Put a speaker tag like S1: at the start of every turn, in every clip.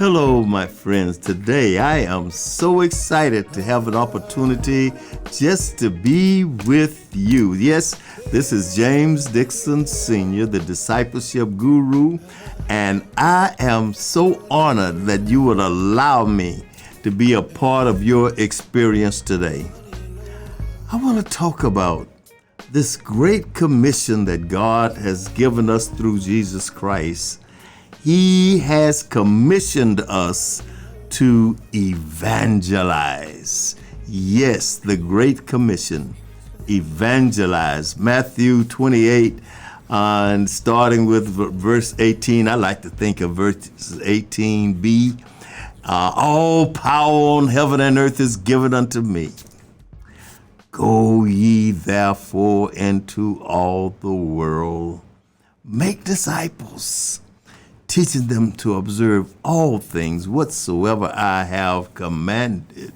S1: Hello, my friends. Today I am so excited to have an opportunity just to be with you. Yes, this is James Dixon Sr., the discipleship guru, and I am so honored that you would allow me to be a part of your experience today. I want to talk about this great commission that God has given us through Jesus Christ. He has commissioned us to evangelize. Yes, the Great Commission, evangelize. Matthew 28, and starting with verse 18, I like to think of verse 18b. All power on heaven and earth is given unto me. Go ye therefore into all the world, make disciples, teaching them to observe all things whatsoever I have commanded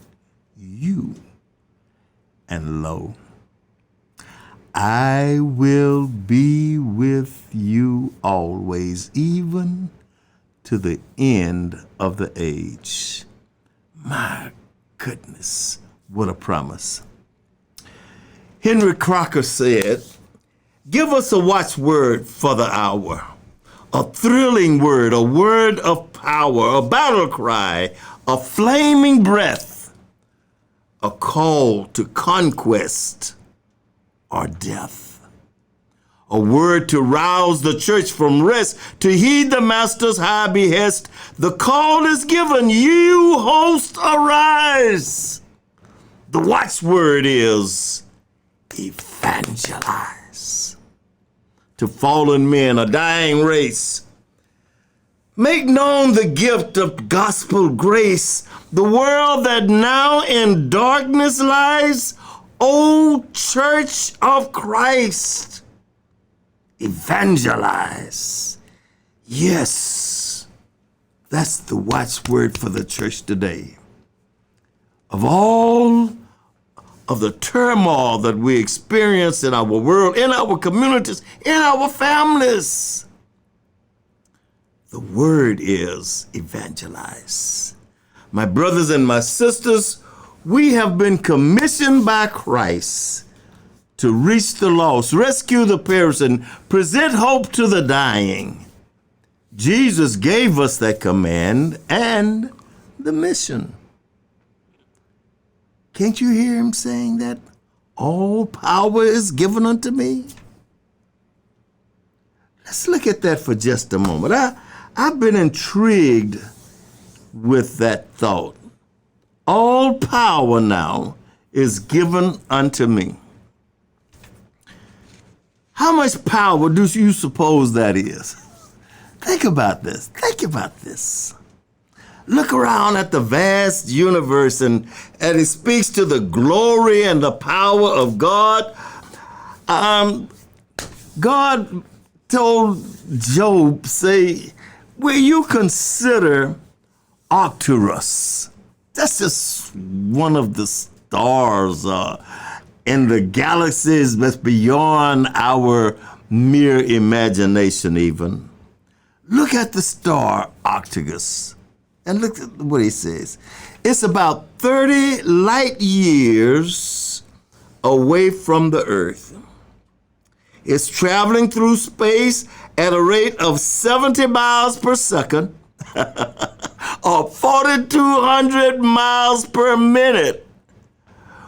S1: you. And lo, I will be with you always, even to the end of the age. My goodness, what a promise. Henry Crocker said, give us a watchword for the hour. A thrilling word, a word of power, a battle cry, a flaming breath, a call to conquest or death. A word to rouse the church from rest, to heed the master's high behest. The call is given, you host arise. The watchword is evangelize. To fallen men, a dying race, make known the gift of gospel grace. The world that now in darkness lies, O Church of Christ, evangelize. Yes, that's the watchword for the church today. Of all of the turmoil that we experience in our world, in our communities, in our families, the word is evangelize. My brothers and my sisters, we have been commissioned by Christ to reach the lost, rescue the perishing, present hope to the dying. Jesus gave us that command and the mission. Can't you hear him saying that? All power is given unto me. Let's look at that for just a moment. I've been intrigued with that thought. All power now is given unto me. How much power do you suppose that is? Think about this. Think about this. Look around at the vast universe and it speaks to the glory and the power of God. God told Job, say, will you consider Arcturus? That's just one of the stars in the galaxies that's beyond our mere imagination even. Look at the star Arcturus. And look at what he says. It's about 30 light years away from the earth. It's traveling through space at a rate of 70 miles per second or 4,200 miles per minute,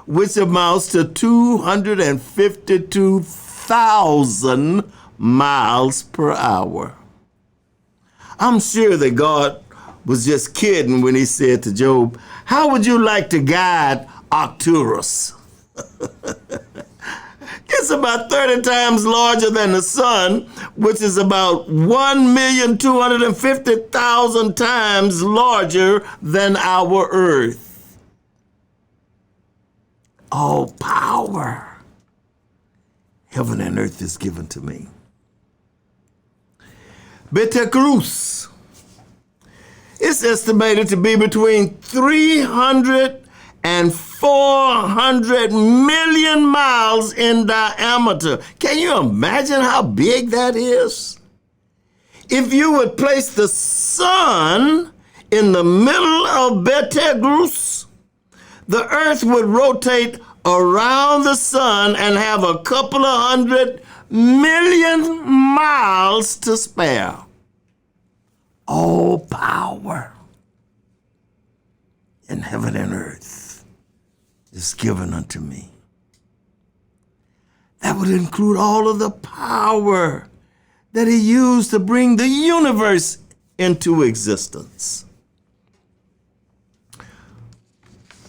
S1: which amounts to 252,000 miles per hour. I'm sure that God was just kidding when he said to Job, how would you like to guide Arcturus? It's about 30 times larger than the sun, which is about 1,250,000 times larger than our earth. All power, heaven and earth is given to me. Betacruz. It's estimated to be between 300 and 400 million miles in diameter. Can you imagine how big that is? If you would place the sun in the middle of Betelgeuse, the earth would rotate around the sun and have a couple of 100 million miles to spare. All power in heaven and earth is given unto me. That would include all of the power that he used to bring the universe into existence.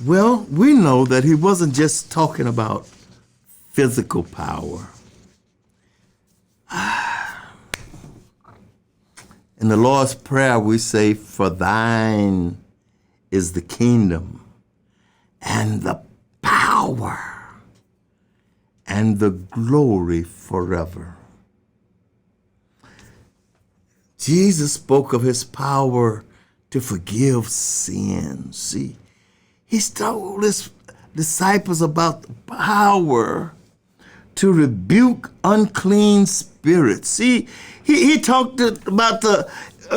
S1: Well, we know that he wasn't just talking about physical power. In the Lord's Prayer, we say, "For thine is the kingdom and the power and the glory forever." Jesus spoke of his power to forgive sins. See, he told his disciples about the power to rebuke unclean spirits. See, he talked about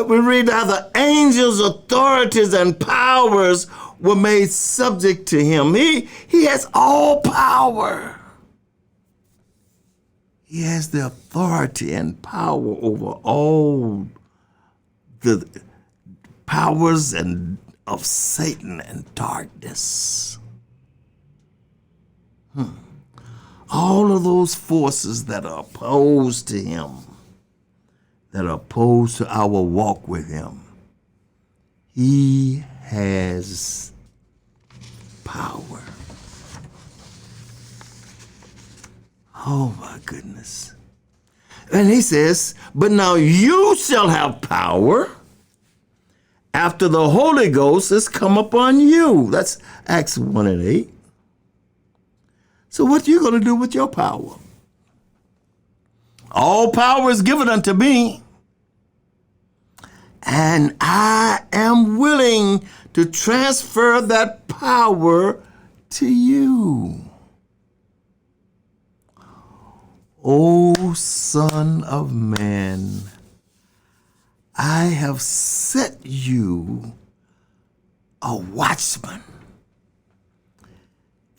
S1: we read how the angels' authorities and powers were made subject to him. He has all power. He has the authority and power over all the powers and of Satan and darkness. All of those forces that are opposed to him, that are opposed to our walk with him, he has power. Oh my goodness. And he says, "But now you shall have power after the Holy Ghost has come upon you." That's Acts 1:8. So what are you going to do with your power? All power is given unto me, and I am willing to transfer that power to you. O Son of Man, I have set you a watchman.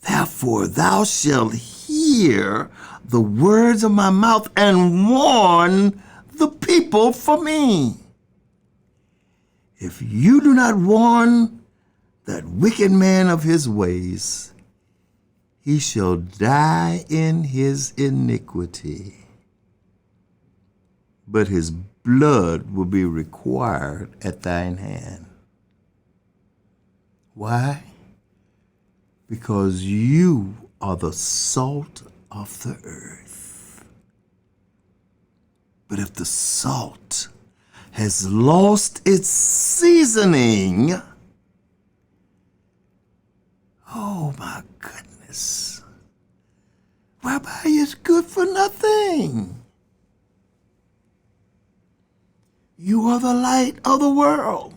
S1: Therefore thou shalt hear the words of my mouth and warn the people for me. If you do not warn that wicked man of his ways, he shall die in his iniquity, but his blood will be required at thine hand. Why? Because you are the salt of the earth. But if the salt has lost its seasoning, oh my goodness, whereby it's good for nothing. You are the light of the world.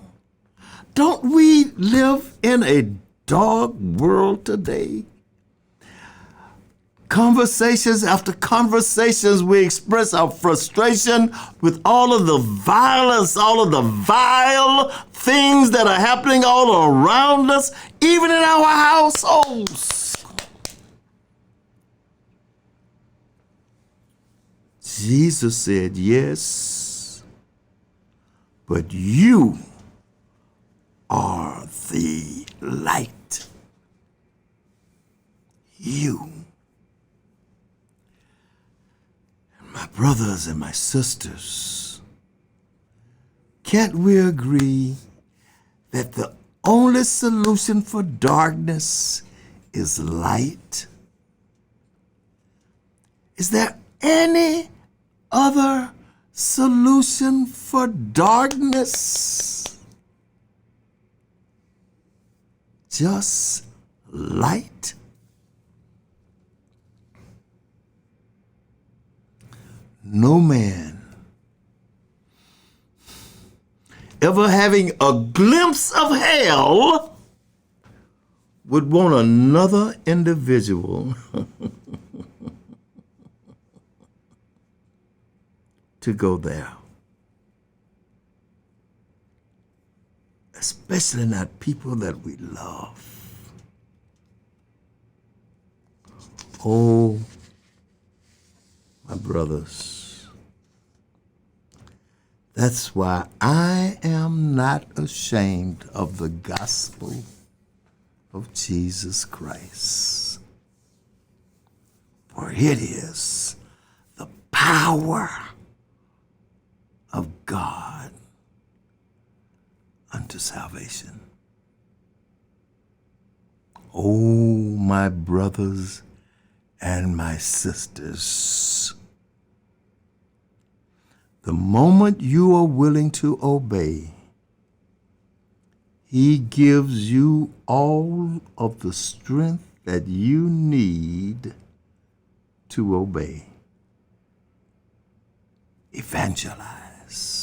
S1: Don't we live in a dark world today? Conversations after conversations, we express our frustration with all of the violence, all of the vile things that are happening all around us, even in our households. Jesus said, yes, but you are the light. You. My brothers and my sisters, can't we agree that the only solution for darkness is light? Is there any other solution for darkness? Just light? No man ever having a glimpse of hell would want another individual to go there. especially not people that we love. Oh, my brothers, that's why I am not ashamed of the gospel of Jesus Christ. For it is the power of God unto salvation. Oh, my brothers and my sisters, the moment you are willing to obey, He gives you all of the strength that you need to obey. Evangelize.